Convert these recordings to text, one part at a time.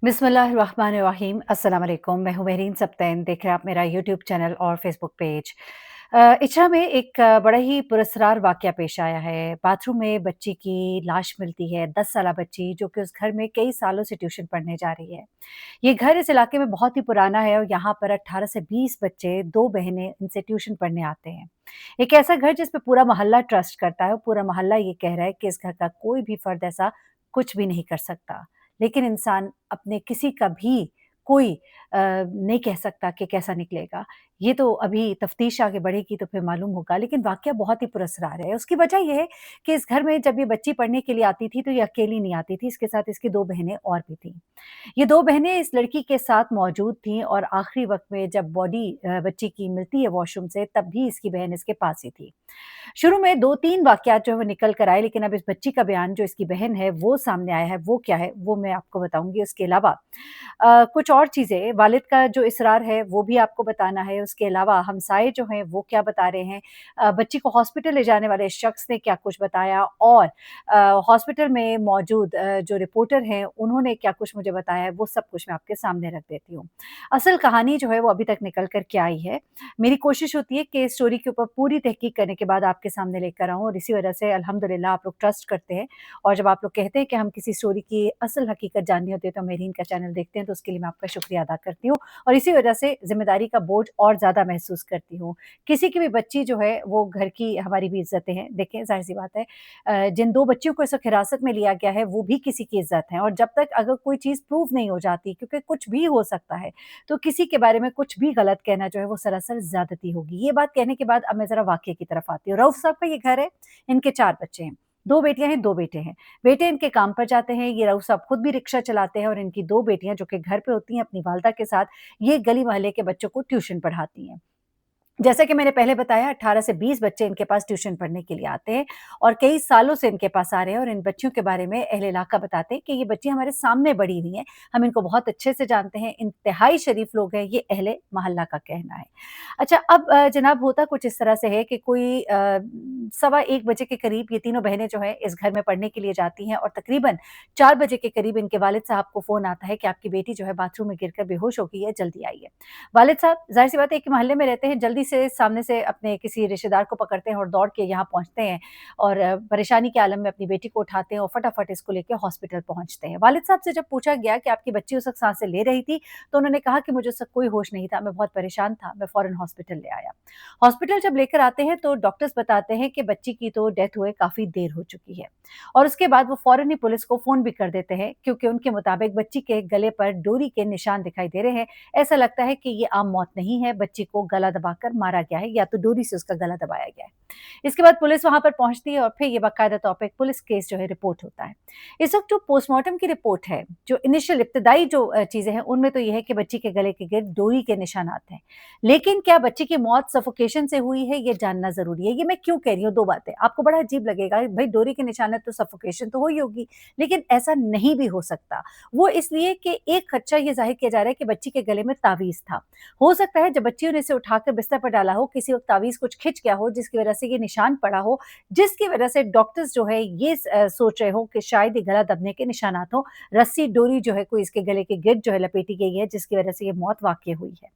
बिस्मिल्लाहिर्रहमानिर्रहीम। अस्सलाम वालेकुम। मैं हूँ मेहरीन सब्तैन। देख रहे हैं आप मेरा यूट्यूब चैनल और फेसबुक पेज। इचरा में एक बड़ा ही पुरस्कार वाक़या पेश आया है। बाथरूम में बच्ची की लाश मिलती है, 10 साला बच्ची जो कि उस घर में कई सालों से ट्यूशन पढ़ने जा रही है। ये घर इस इलाके में बहुत ही पुराना है और यहाँ पर 18 से 20 बच्चे, 2 बहनें इनसे ट्यूशन पढ़ने आते हैं। एक ऐसा घर जिसपे पूरा मोहल्ला ट्रस्ट करता है और पूरा मोहल्ला ये कह रहा है कि इस घर का कोई भी फ़र्द ऐसा कुछ भी नहीं कर सकता। लेकिन इंसान अपने किसी का भी कोई नहीं कह सकता कि कैसा निकलेगा। ये तो अभी तफ्तीश आगे बढ़ेगी तो फिर मालूम होगा, लेकिन वाक़या बहुत ही पुरस्कार है। उसकी वजह ये है कि इस घर में जब ये बच्ची पढ़ने के लिए आती थी, तो ये अकेली नहीं आती थी, इसके साथ इसकी 2 बहनें और भी थीं। ये 2 बहनें इस लड़की के साथ मौजूद थीं और आखिरी वक़्त में जब बॉडी बच्ची की मिलती है वॉशरूम से, तब भी इसकी बहन इसके पास ही थी। शुरू में 2-3 वाक़यात जो है वो निकल कर आए, लेकिन अब इस बच्ची का बयान जो इसकी बहन है वो सामने आया है, वो क्या है वो मैं आपको बताऊँगी। उसके अलावा कुछ और चीज़ें, वालिद का जो इसरार है वो भी आपको बताना है। उसके अलावा हमसाये जो हैं वो क्या बता रहे हैं, बच्ची को हॉस्पिटल ले जाने वाले शख्स ने क्या कुछ बताया और हॉस्पिटल में मौजूद जो रिपोर्टर हैं उन्होंने क्या कुछ मुझे बताया है, वो सब कुछ मैं आपके सामने रख देती हूँ। असल कहानी जो है वो अभी तक निकल कर के आई है। मेरी कोशिश होती है कि इस स्टोरी के ऊपर पूरी तहकीक करने के बाद आपके सामने लेकर आऊँ और इसी वजह से अल्हम्दुलिल्लाह आप लोग ट्रस्ट करते हैं। और जब आप लोग कहते हैं कि हम किसी स्टोरी की असल हकीकत जाननी होती है तो मेहरीन का चैनल देखते हैं, तो उसके लिए मैं आपका शुक्रिया अदा करती हूँ और इसी वजह से ज़िम्मेदारी का बोझ और ज़्यादा महसूस करती हूँ। किसी की भी बच्ची जो है वो घर की हमारी भी इज़्ज़तें हैं। देखें ज़ाहिर-सी बात है, जिन 2 बच्चियों को इस वक़्त हिरासत में लिया गया है वो भी किसी की इज़्ज़त है और जब तक अगर कोई चीज़ प्रूव नहीं हो जाती, क्योंकि कुछ भी हो सकता है, तो किसी के बारे में कुछ भी गलत कहना जो है वो सरासर ज़्यादती होगी। ये बात कहने के बाद अब मैं ज़रा वाक़ये की तरफ आती हूँ। रऊफ़ साहब का ये घर है, इनके 4 बच्चे हैं। 2 बेटियाँ हैं, 2 बेटे हैं। बेटे इनके काम पर जाते हैं, ये रऊफ़ साहब खुद भी रिक्शा चलाते हैं और इनकी 2 बेटियाँ जो कि घर पे होती हैं अपनी वालदा के साथ, ये गली-मोहल्ले के बच्चों को ट्यूशन पढ़ाती हैं। जैसा कि मैंने पहले बताया, 18 से 20 बच्चे इनके पास ट्यूशन पढ़ने के लिए आते हैं और कई सालों से इनके पास आ रहे हैं और इन बच्चियों के बारे में अहले इलाका बताते हैं कि ये बच्चियाँ हमारे सामने बड़ी हुई हैं, हम इनको बहुत अच्छे से जानते हैं, इंतहाई शरीफ लोग हैं, ये अहले मोहल्ला का कहना है। अच्छा, अब जनाब होता कुछ इस तरह से है कि कोई सवा 1 बजे के करीब ये तीनों बहनें जो हैं इस घर में पढ़ने के लिए जाती हैं और तकरीबन 4 बजे के करीब इनके वालिद साहब को फ़ोन आता है कि आपकी बेटी जो है बाथरूम में गिरकर बेहोश हो गई है, जल्दी आइए। वालिद साहब ज़ाहिर-सी बात है एक ही मोहल्ले में रहते हैं, जल्दी से सामने से अपने किसी रिश्तेदार को पकड़ते हैं और दौड़ के यहाँ पहुँचते हैं और परेशानी के आलम में अपनी बेटी को उठाते हैं और फटाफट इसको लेके हॉस्पिटल पहुँचते हैं। वालिद साहब से जब पूछा गया कि आपकी बच्ची उस वक़्त साँसें ले रही थी, तो उन्होंने कहा कि मुझे उस वक़्त कोई होश नहीं था, मैं बहुत परेशान था, मैं फ़ौरन हॉस्पिटल ले आया। हॉस्पिटल जब लेकर आते हैं तो डॉक्टर्स बताते हैं कि बच्ची की तो डेथ हुए काफ़ी देर हो चुकी है और उसके बाद वो फ़ौरन ही पुलिस को फ़ोन भी कर देते हैं, क्योंकि उनके मुताबिक बच्ची के गले पर डोरी के निशान दिखाई दे रहे हैं। ऐसा लगता है कि ये आम मौत नहीं है, बच्ची को गला दबाकर मारा गया है या तो डोरी से उसका गला दबाया गया है। इसके बाद पुलिस वहाँ पर पहुँचती है और फिर ये बाकायदा तौर पे एक पुलिस केस जो है रिपोर्ट होता है। इस वक़्त जो पोस्टमार्टम की रिपोर्ट है, जो इनिशियल इब्तिदाई जो चीज़ें हैं, उनमें तो ये है कि बच्ची के गले के गिर्द डोरी के निशानात हैं। लेकिन क्या बच्ची की मौत सफोकेशन से हुई है, ये जानना ज़रूरी है। ये मैं क्यों कह रही हूँ 2 बातें, आपको बड़ा अजीब लगेगा, भई डोरी के निशानात तो सफोकेशन तो हुई होगी, लेकिन ऐसा नहीं भी हो सकता। वो इसलिए कि एक खदशा ये ज़ाहिर किया जा रहा है कि बच्ची के गले में तावीज़ था। हो सकता है जब बच्चियों ने इसे उठाकर बिस्तर पर डाला हो, किसी वक़्त तावीज़ कुछ खिंच गया हो जिसकी वज़ह से ये निशान पड़ा हो, जिसकी वज़ह से डॉक्टर्स जो है ये सोच रहे हो कि शायद ये गला दबने के निशानात हों। रस्सी डोरी जो है कोई इसके गले के गिर्द जो है लपेटी गई है जिसकी वज़ह से ये मौत वाक़ई हुई है।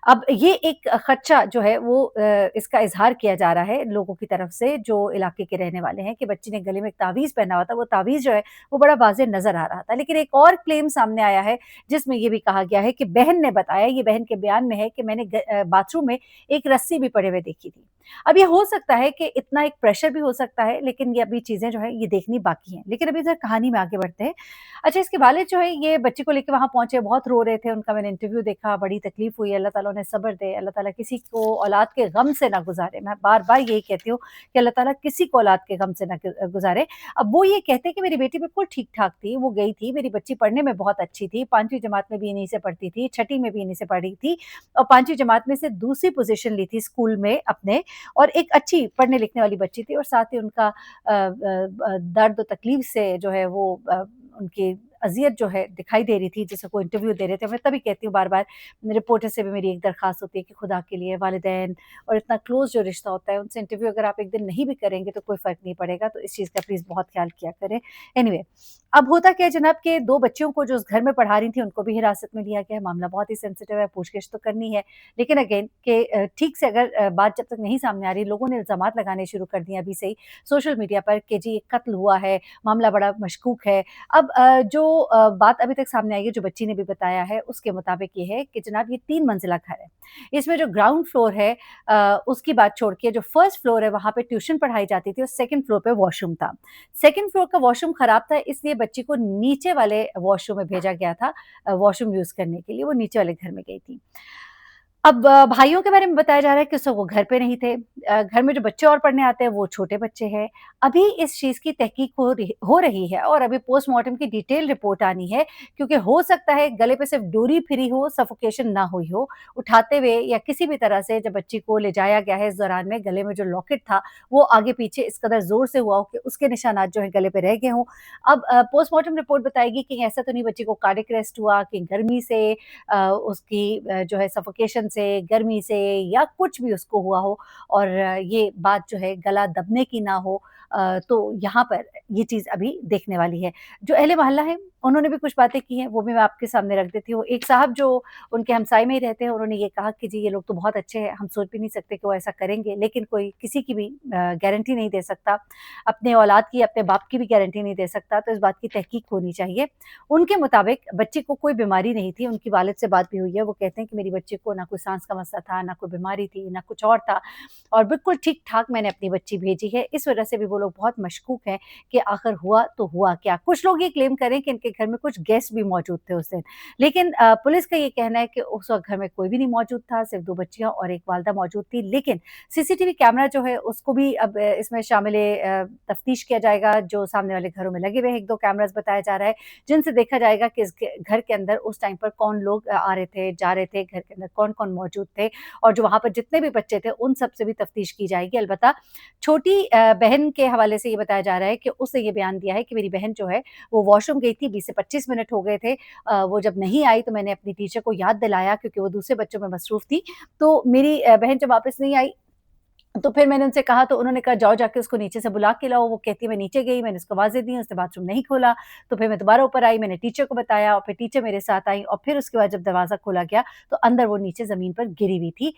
अब ये एक खदशा जो है वो इसका इज़हार किया जा रहा है लोगों की तरफ से जो इलाके के रहने वाले हैं कि बच्ची ने गले में एक तावीज़ पहना हुआ था, वो तावीज़ जो है वो बड़ा वाज़ेह नज़र आ रहा था। लेकिन एक और क्लेम सामने आया है जिसमें ये भी कहा गया है कि बहन ने बताया, ये बहन के बयान में है कि मैंने बाथरूम में एक रस्सी भी पड़े हुए देखी थी। अब ये हो सकता है कि इतना एक प्रेशर भी हो सकता है, लेकिन ये अभी चीज़ें जो हैं ये देखनी बाकी हैं। लेकिन अभी ज़रा कहानी में आगे बढ़ते हैं। अच्छा, इसके वालिद जो है ये बच्ची को लेके वहाँ पहुँचे, बहुत रो रहे थे, उनका मैंने इंटरव्यू देखा, बड़ी तकलीफ़ हुई, अल्लाह ताला उन्हें सब्र दे, अल्लाह ताला किसी को औलाद के गम से ना गुज़ारे। मैं बार-बार यही कहती हूँ कि अल्लाह ताला किसी को औलाद के गम से ना गुज़ारे। अब वो ये कहते हैं कि मेरी बेटी बिल्कुल ठीक-ठाक थी, वो गई थी, मेरी बच्ची पढ़ने में बहुत अच्छी थी, 5वीं जमात में भी इन्हीं से पढ़ती थी, छठी में भी इन्हीं से पढ़ी थी और 5वीं जमात में से दूसरी पोज़ीशन ली थी स्कूल में अपने और एक अच्छी पढ़ने-लिखने वाली बच्ची थी और साथ ही उनका दर्द और तकलीफ़ से जो है वो उनकी अज़ियत जो है दिखाई दे रही थी, जैसे कोई इंटरव्यू दे रहे थे। मैं तभी कहती हूँ बार-बार, रिपोर्टर से भी मेरी एक दरख़्वास्त होती है कि खुदा के लिए वालिदैन और इतना क्लोज़ जो रिश्ता होता है, उनसे इंटरव्यू अगर आप एक दिन नहीं भी करेंगे तो कोई फ़र्क नहीं पड़ेगा, तो इस चीज़ का प्लीज़ बहुत ख़्याल किया करें। एनीवे, अब होता क्या है जनाब कि 2 बच्चियों को जो उस घर में पढ़ा रही थी, उनको भी हिरासत में लिया गया है। मामला बहुत ही सेंसिटिव है, पूछगिछ तो करनी है। लेकिन अगेन कि ठीक से अगर बात जब तक नहीं सामने आ रही, लोगों ने इल्ज़ामात लगाने शुरू कर दिए अभी से ही सोशल मीडिया पर कि जी, ये कत्ल हुआ है, मामला बड़ा मशकूक है। अब जो बात अभी तक सामने आई है, जो बच्ची ने भी बताया है, उसके मुताबिक ये है कि जनाब ये 3 मंजिला घर है। इसमें जो ग्राउंड फ्लोर है उसकी बात छोड़ के जो फर्स्ट फ्लोर है, वहाँ पे ट्यूशन पढ़ाई जाती थी और सेकंड फ्लोर पे वॉशरूम था। सेकंड फ्लोर का वॉशरूम खराब था, इसलिए बच्ची को नीचे वाले वॉशरूम में भेजा गया था वॉशरूम यूज़ करने के लिए, वो नीचे वाले घर में गई थी। अब भाइयों के बारे में बताया जा रहा है कि उस वक़्त वो घर पे नहीं थे। घर में जो बच्चे और पढ़ने आते हैं वो छोटे बच्चे हैं। अभी इस चीज़ की तहकीक हो रही है और अभी पोस्टमार्टम की डिटेल रिपोर्ट आनी है, क्योंकि हो सकता है गले पे सिर्फ़ डोरी फिरी हो, सफोकेशन ना हुई हो। उठाते हुए या किसी भी तरह से जब बच्ची को ले जाया गया है, इस दौरान में गले में जो लॉकेट था वो आगे-पीछे इस कदर ज़ोर से हुआ हो कि उसके निशानात जो हैं गले पे रह गए हों। अब पोस्टमार्टम रिपोर्ट बताएगी कि ऐसा तो नहीं बच्ची को कार्डियक अरेस्ट हुआ, कि गर्मी से उसकी जो है सफोकेशन से, गर्मी से या कुछ भी उसको हुआ हो और ये बात जो है गला दबने की ना हो। तो यहाँ पर ये चीज़ अभी देखने वाली है। जो अहले मोहल्ला है, उन्होंने भी कुछ बातें की हैं, वो भी मैं आपके सामने रख देती हूँ। एक साहब जो उनके हमसाए में ही रहते हैं, उन्होंने ये कहा कि जी, ये लोग तो बहुत अच्छे हैं, हम सोच भी नहीं सकते कि वो ऐसा करेंगे, लेकिन कोई किसी की भी गारंटी नहीं दे सकता। अपने औलाद की, अपने बाप की भी गारंटी नहीं दे सकता, तो इस बात की तहकीक होनी चाहिए। उनके मुताबिक बच्ची को कोई बीमारी नहीं थी, उनकी वालिद से बात भी हुई है, वो कहते हैं कि मेरी बच्ची को ना कोई साँस का मसला था, ना कोई बीमारी थी, ना कुछ और था और बिल्कुल ठीक-ठाक मैंने अपनी बच्ची भेजी है। इस वजह से भी वो लोग बहुत मशकूक हैं कि आखिर हुआ तो हुआ क्या? कुछ लोग ये क्लेम कर रहे हैं कि इनके घर में कुछ गेस्ट भी मौजूद थे उस दिन, लेकिन पुलिस का ये कहना है कि उस वक़्त घर में कोई भी नहीं मौजूद था, सिर्फ़ 2 बच्चियाँ और एक वालिदा मौजूद थी। लेकिन सीसीटीवी कैमरा जो है उसको भी अब इसमें तफ्तीश किया जाएगा, जो सामने वाले घरों में लगे हुए हैं 1-2 कैमराज़ बताया जा रहा है, जिनसे देखा जाएगा कि इस घ घर के अंदर उस टाइम पर कौन लोग आ रहे थे, जा रहे थे, घर के अंदर कौन-कौन मौजूद थे और जो वहाँ पर जितने भी बच्चे थे, उन सब से भी तफ्तीश की जाएगी। अलबत्ता छोटी बहन के हवाले से ये बताया जा रहा है कि उसने ये बयान दिया है कि मेरी बहन जो है, वो वॉशरूम गई थी, 20 से 25 मिनट हो गए थे। वो जब नहीं आई तो मैंने अपनी टीचर को याद दिलाया क्योंकि वो दूसरे बच्चों में मसरूफ़ थी। तो मेरी बहन जब वापस नहीं आई तो फिर मैंने उनसे कहा तो उन्होंने कहा जाओ जाके उसको नीचे से बुला के लाओ। वो कहती है मैं नीचे गई, मैंने उसको आवाज़ें दी, उसने बाथरूम नहीं खोला। तो फिर मैं दोबारा ऊपर आई, मैंने टीचर को बताया और फिर टीचर मेरे साथ आई और फिर उसके बाद जब दरवाज़ा खोला गया तो अंदर वो नीचे ज़मीन पर गिरी हुई थी।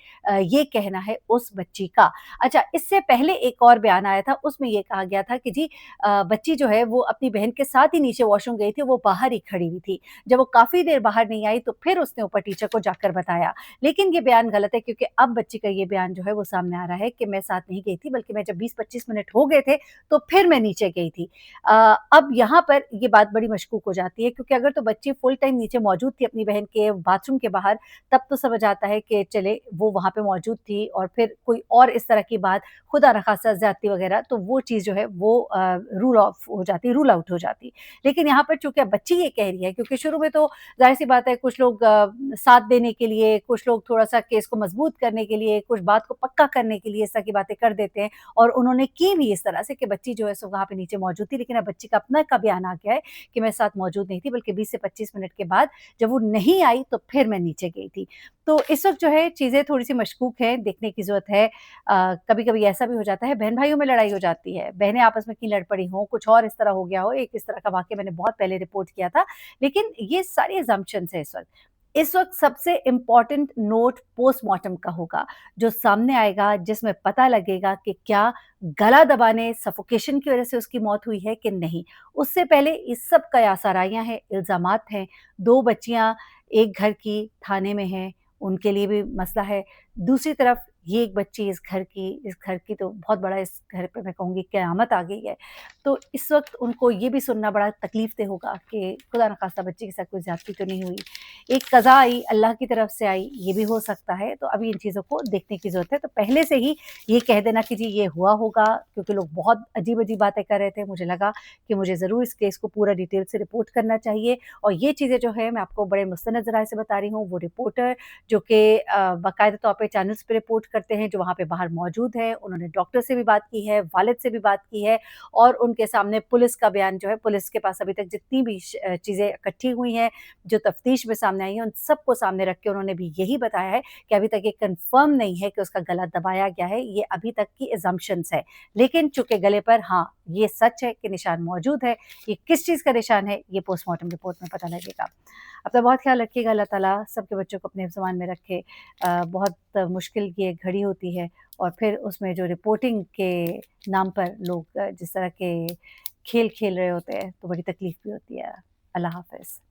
ये कहना है उस बच्ची का। अच्छा, इससे पहले एक और बयान आया था, उसमें ये कहा गया था कि जी बच्ची जो है वो अपनी बहन के साथ ही नीचे वॉशरूम गई थी, वो बाहर ही खड़ी हुई थी। जब वो काफ़ी देर बाहर नहीं आई तो फिर उसने ऊपर टीचर को जाकर बताया। लेकिन ये बयान गलत है क्योंकि अब बच्ची का ये बयान जो है वो सामने आ रहा है कि मैं साथ नहीं गई थी, बल्कि मैं जब 20-25 मिनट हो गए थे, तो फिर मैं नीचे गई थी। अ, अब यहाँ पर ये बात बड़ी मशकूक हो जाती है क्योंकि अगर तो बच्ची फुल टाइम नीचे मौजूद थी अपनी बहन के बाथरूम के बाहर, तब तो समझ आता है कि चले वो वहाँ पे मौजूद थी और फिर कोई और इस तरह की बात, खुदा न खास्ता ज़्यादती वगैरह, तो वो चीज़ जो है वो रूल ऑफ हो जाती, रूल आउट हो जाती। लेकिन यहाँ पर चूँकि अब बच्ची ये कह रही है क्योंकि शुरू में तो ज़ाहिर-सी बात है कुछ लोग साथ देने के लिए, कुछ लोग थोड़ा-सा केस को मज़बूत करने के लिए, कुछ बात को पक्का करने के लिए इस तरह की बातें कर देते हैं और उन्होंने की भी इस तरह से कि बच्ची जो है सो वहाँ पे नीचे मौजूद थी, लेकिन अब बच्ची का अपना का बयान आ गया है कि मैं साथ मौजूद नहीं थी, बल्कि 20 से 25 मिनट के बाद जब वो नहीं आई तो फिर मैं नीचे गई थी। तो इस वक़्त जो है चीज़ें थोड़ी-सी मशकूक हैं, देखने की ज़रूरत है। कभी-कभी ऐसा भी हो जाता है, बहन-भाइयों में लड़ाई हो जाती है, बहनें आपस में क्यों लड़ पड़ी हों, कुछ और इस तरह हो गया हो, एक इस तरह का वाक़या मैंने बहुत पहले रिपोर्ट किया था। लेकिन ये सारी असम्पशन्स हैं इस वक़्त। इस वक़्त सबसे इम्पोर्टेंट नोट पोस्टमार्टम का होगा, जो सामने आएगा जिसमें पता लगेगा कि क्या गला दबाने, सफोकेशन की वज़ह से उसकी मौत हुई है कि नहीं। उससे पहले इस सब कयासराइयाँ हैं, इल्ज़ामात हैं, 2 बच्चियाँ एक घर की थाने में हैं, उनके लिए भी मसला है। दूसरी तरफ ये एक बच्ची इस घर की तो बहुत बड़ा इस घर पे मैं कहूँगी क़यामत आ गई है। तो इस वक़्त उनको ये भी सुनना बड़ा तकलीफ़ देह होगा कि खुदा न ख़ास्ता बच्ची के साथ कोई ज़्यादती तो नहीं हुई। एक क़ज़ा आई, अल्लाह की तरफ से आई, ये भी हो सकता है, तो अभी इन चीज़ों को देखने की ज़रूरत है। तो पहले से ही ये कह देना कि जी ये हुआ होगा क्योंकि लोग बहुत अजीब-अजीब बातें कर रहे थे, मुझे लगा कि मुझे ज़रूर इस केस को पूरा डिटेल से रिपोर्ट करना चाहिए और ये चीज़ें जो है मैं आपको बड़े मुस्तनद ज़राए से बता रही हूँ, वो रिपोर्टर जो कि बाकायदा तौर पे चैनल्स पे रिपोर्ट کرتے हैं जो वहाँ पे बाहर मौजूद हैं, उन्होंने डॉक्टर से भी बात की है, वालिद से भी बात की है और उनके सामने पुलिस का बयान जो है, पुलिस के पास अभी तक जितनी भी चीज़ें इकट्ठी हुई हैं, जो तफ्तीश में सामने आई हैं, उन सबको सामने रख के उन्होंने भी यही बताया है कि अभी तक ये कन्फर्म नहीं है कि उसका गला दबाया गया है, ये अभी तक की असम्पशन्स है। लेकिन चूँकि गले पर हाँ, ये सच है कि निशान मौजूद है, ये किस चीज़ का निशान है, ये पोस्टमार्टम रिपोर्ट में पता लगेगा। अपना बहुत ख़्याल रखिएगा, अल्लाह ताला सबके बच्चों को अपने हिफ़्ज़-ए-मान में रखे। बहुत मुश्किल की एक घड़ी होती है और फिर उसमें जो रिपोर्टिंग के नाम पर लोग जिस तरह के खेल खेल रहे होते हैं, तो बड़ी तकलीफ़ भी होती है। अल्लाह हाफ़िज़।